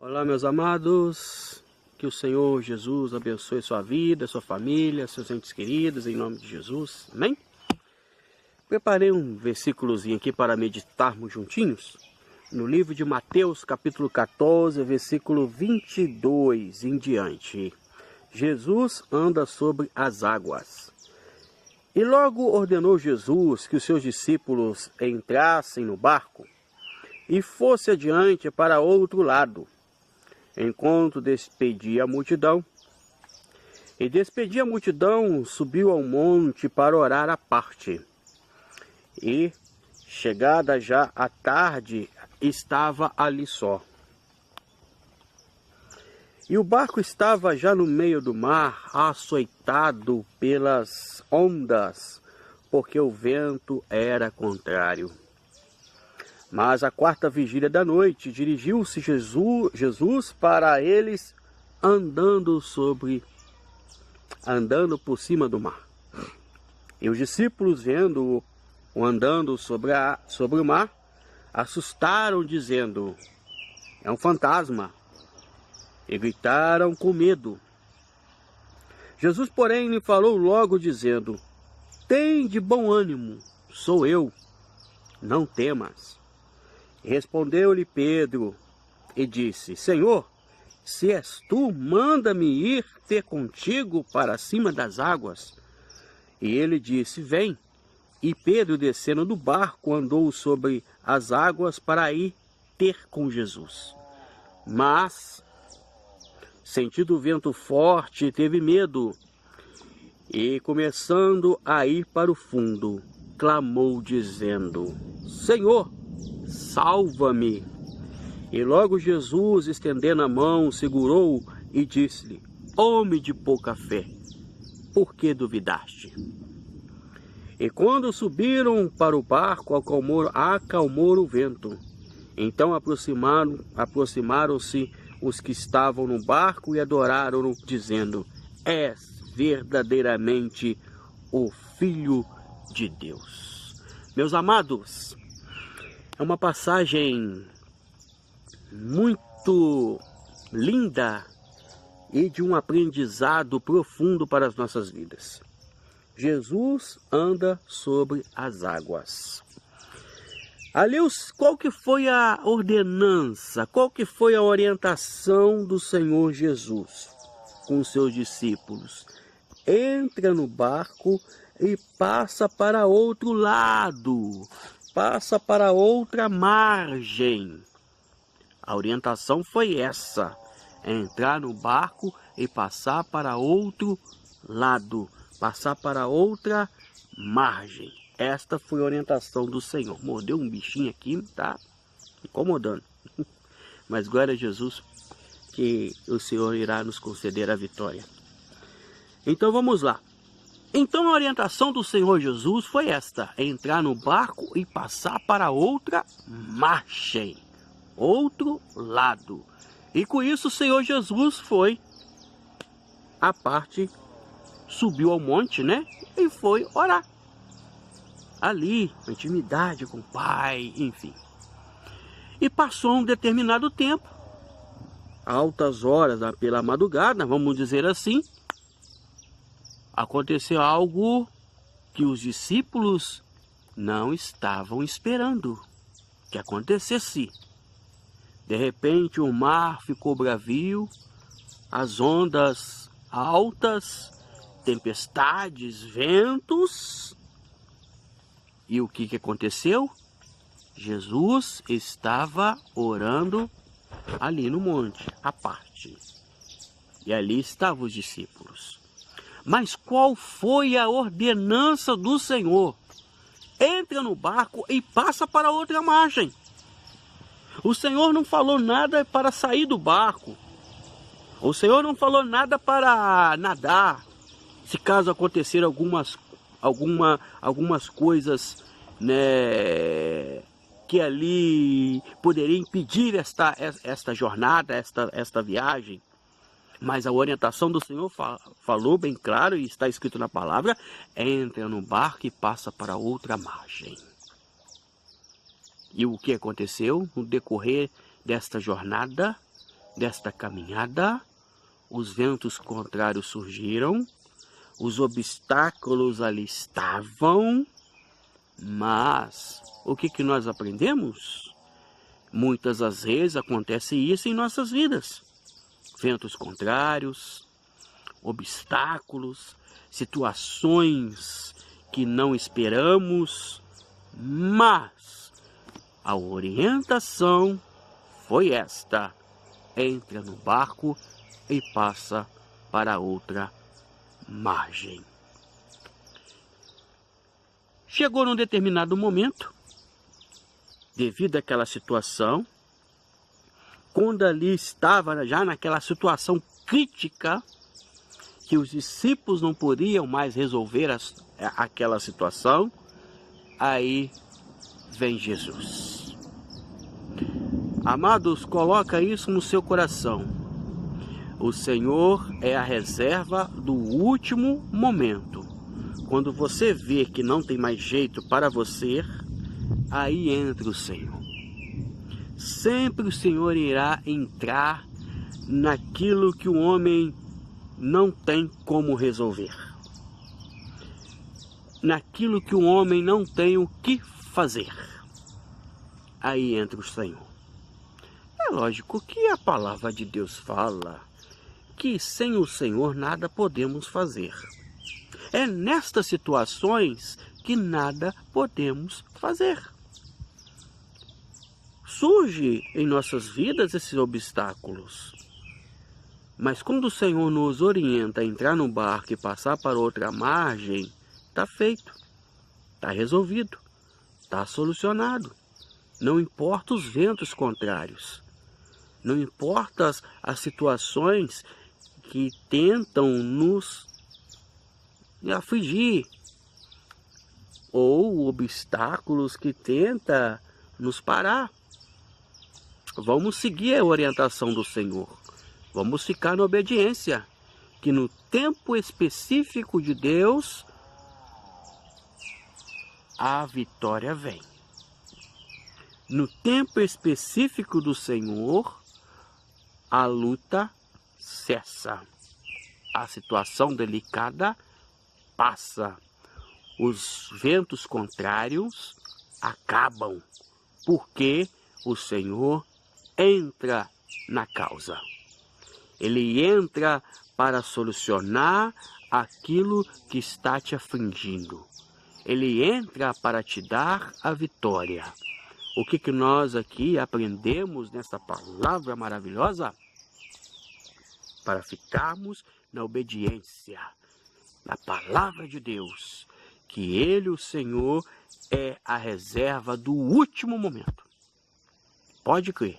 Olá, meus amados, que o Senhor Jesus abençoe sua vida, sua família, seus entes queridos, em nome de Jesus, amém? Preparei um versículozinho aqui para meditarmos juntinhos, no livro de Mateus, capítulo 14, versículo 22 em diante. Jesus anda sobre as águas. E logo ordenou Jesus que os seus discípulos entrassem no barco e fosse adiante para outro lado, enquanto despedia a multidão. E despedia a multidão, subiu ao monte para orar à parte. E, chegada já a tarde, estava ali só. E o barco estava já no meio do mar, açoitado pelas ondas, porque o vento era contrário. Mas à quarta vigília da noite, dirigiu-se Jesus para eles andando por cima do mar. E os discípulos, vendo-o andando sobre o mar, assustaram, dizendo: é um fantasma, e gritaram com medo. Jesus, porém, lhe falou logo, dizendo: tende bom ânimo, sou eu, não temas. Respondeu-lhe Pedro e disse: Senhor, se és tu, manda-me ir ter contigo para cima das águas. E ele disse: vem. E Pedro, descendo do barco, andou sobre as águas para ir ter com Jesus. Mas, sentindo o vento forte, teve medo, e começando a ir para o fundo, clamou dizendo: Senhor, salva-me. E logo Jesus, estendendo a mão, segurou-o e disse-lhe: homem de pouca fé, por que duvidaste? E quando subiram para o barco, acalmou o vento. Então aproximaram-se os que estavam no barco e adoraram-no, dizendo: és verdadeiramente o Filho de Deus. Meus amados, é uma passagem muito linda e de um aprendizado profundo para as nossas vidas. Jesus anda sobre as águas. Ali, qual que foi a ordenança, qual que foi a orientação do Senhor Jesus com os seus discípulos? Entra no barco e passa para outro lado. Passa para outra margem. A orientação foi essa: entrar no barco e passar para outro lado, passar para outra margem. Esta foi a orientação do Senhor. Mordeu um bichinho aqui, tá incomodando. Mas glória a Jesus, que o Senhor irá nos conceder a vitória. Então vamos lá. Então a orientação do Senhor Jesus foi esta: entrar no barco e passar para outra margem, outro lado. E com isso o Senhor Jesus foi à parte, subiu ao monte, né? E foi orar. Ali, intimidade com o Pai, enfim. E passou um determinado tempo, altas horas pela madrugada, vamos dizer assim, aconteceu algo que os discípulos não estavam esperando que acontecesse. De repente o mar ficou bravio, as ondas altas, tempestades, ventos. E o que aconteceu? Jesus estava orando ali no monte, à parte. E ali estavam os discípulos. Mas qual foi a ordenança do Senhor? Entra no barco e passa para outra margem. O Senhor não falou nada para sair do barco. O Senhor não falou nada para nadar. Se caso acontecer algumas coisas, né, que ali poderiam impedir esta jornada, esta viagem. Mas a orientação do Senhor falou bem claro, e está escrito na palavra: entra no barco e passa para outra margem. E o que aconteceu no decorrer desta jornada? desta caminhada, os ventos contrários surgiram, os obstáculos ali estavam, mas o que nós aprendemos? Muitas das vezes acontece isso em nossas vidas. Ventos contrários, obstáculos, situações que não esperamos, mas a orientação foi esta: entra no barco e passa para outra margem. Chegou num determinado momento, devido àquela situação, quando ali estava já naquela situação crítica, que os discípulos não podiam mais resolver aquela situação, aí vem Jesus. Amados, coloca isso no seu coração. O Senhor é a reserva do último momento. Quando você vê que não tem mais jeito para você, aí entra o Senhor. Sempre o Senhor irá entrar naquilo que o homem não tem como resolver. Naquilo que o homem não tem o que fazer. Aí entra o Senhor. É lógico que a palavra de Deus fala que sem o Senhor nada podemos fazer. É nestas situações que nada podemos fazer. Surge em nossas vidas esses obstáculos. Mas quando o Senhor nos orienta a entrar no barco e passar para outra margem, está feito, está resolvido, está solucionado. Não importa os ventos contrários, não importa as situações que tentam nos afligir, ou obstáculos que tentam nos parar. Vamos seguir a orientação do Senhor. Vamos ficar na obediência, que no tempo específico de Deus, a vitória vem. No tempo específico do Senhor, a luta cessa. A situação delicada passa. Os ventos contrários acabam, porque o Senhor entra na causa. Ele entra para solucionar aquilo que está te afligindo. Ele entra para te dar a vitória. O que nós aqui aprendemos nessa palavra maravilhosa? Para ficarmos na obediência, na palavra de Deus, que Ele, o Senhor, é a reserva do último momento. Pode crer.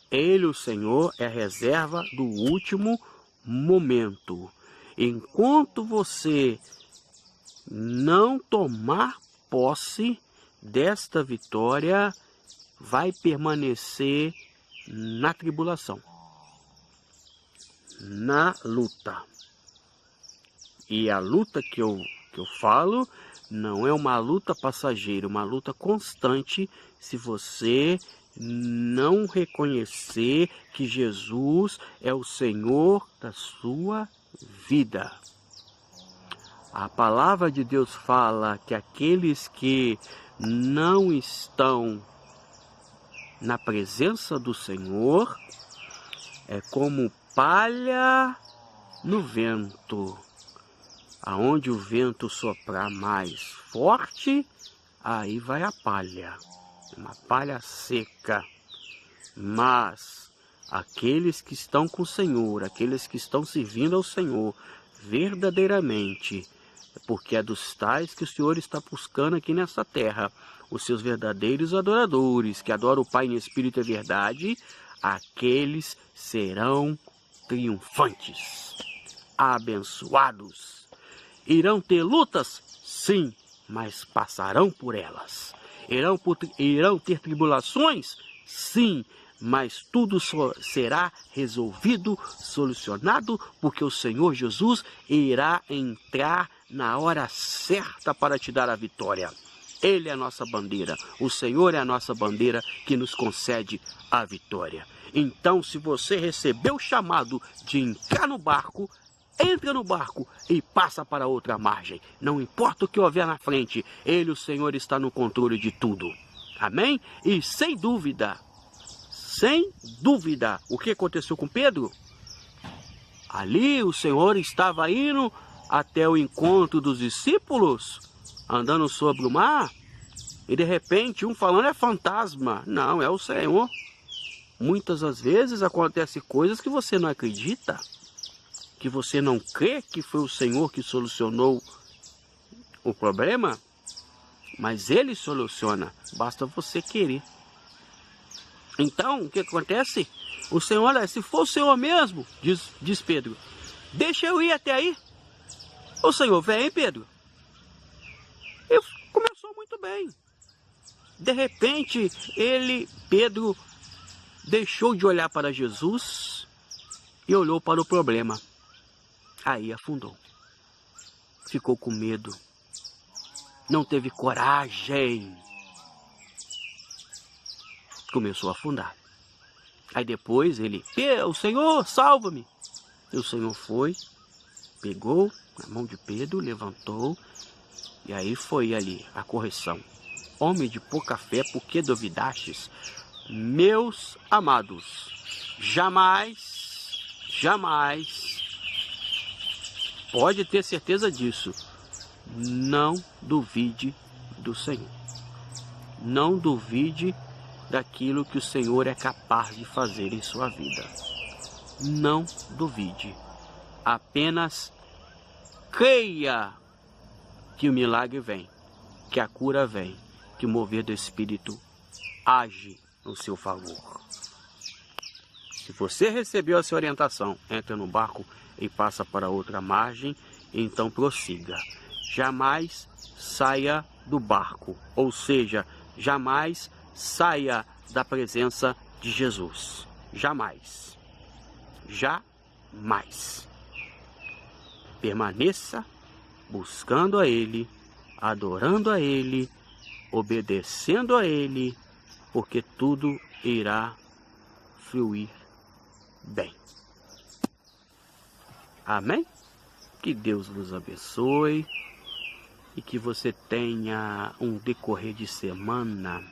Ele, o Senhor, é a reserva do último momento. Enquanto você não tomar posse desta vitória, vai permanecer na tribulação, na luta. E a luta que eu falo não é uma luta passageira, uma luta constante, se você não reconhecer que Jesus é o Senhor da sua vida. A palavra de Deus fala que aqueles que não estão na presença do Senhor é como palha no vento. Aonde o vento soprar mais forte, aí vai a palha. Uma palha seca. Mas aqueles que estão com o Senhor, aqueles que estão servindo ao Senhor verdadeiramente, porque é dos tais que o Senhor está buscando aqui nessa terra, os seus verdadeiros adoradores, que adoram o Pai em espírito e verdade, aqueles serão triunfantes, abençoados. Irão ter lutas? Sim, mas passarão por elas. Irão ter tribulações? Sim, mas tudo será resolvido, solucionado, porque o Senhor Jesus irá entrar na hora certa para te dar a vitória. Ele é a nossa bandeira, o Senhor é a nossa bandeira que nos concede a vitória. Então, se você recebeu o chamado de entrar no barco, entra no barco e passa para outra margem. Não importa o que houver na frente, Ele, o Senhor, está no controle de tudo. Amém? E sem dúvida, o que aconteceu com Pedro? Ali o Senhor estava indo até o encontro dos discípulos, andando sobre o mar, e de repente um falando é fantasma. Não, é o Senhor. Muitas das vezes acontecem coisas que você não acredita, que você não crê que foi o Senhor que solucionou o problema, mas Ele soluciona, basta você querer. Então, o que acontece? O Senhor, olha, se for o Senhor mesmo, diz Pedro, deixa eu ir até aí. O Senhor, vem, Pedro. E começou muito bem. De repente, Pedro, deixou de olhar para Jesus e olhou para o problema. Aí afundou. Ficou com medo. Não teve coragem. Começou a afundar. Aí depois o Senhor, salva-me. E o Senhor foi, pegou na mão de Pedro, levantou. E aí foi ali a correção. Homem de pouca fé, por que duvidastes? Meus amados, jamais, pode ter certeza disso, não duvide do Senhor. Não duvide daquilo que o Senhor é capaz de fazer em sua vida. Não duvide. Apenas creia que o milagre vem, que a cura vem, que o mover do Espírito age no seu favor. Se você recebeu essa orientação, entra no barco e passa para outra margem, então prossiga. Jamais saia do barco, ou seja, jamais saia da presença de Jesus. Jamais. Jamais. Permaneça buscando a Ele, adorando a Ele, obedecendo a Ele, porque tudo irá fluir bem. Amém? Que Deus vos abençoe e que você tenha um decorrer de semana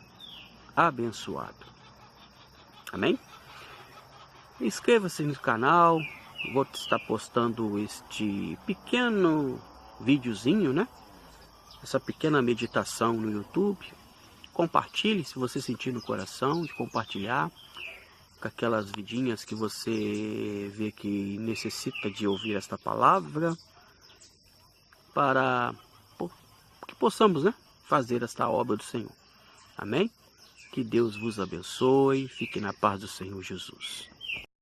abençoado. Amém? Inscreva-se no canal. Vou estar postando este pequeno videozinho, né? Essa pequena meditação no YouTube. Compartilhe se você sentir no coração de compartilhar com aquelas vidinhas que você vê que necessita de ouvir esta palavra, para que possamos, né, fazer esta obra do Senhor. Amém? Que Deus vos abençoe. Fique na paz do Senhor Jesus.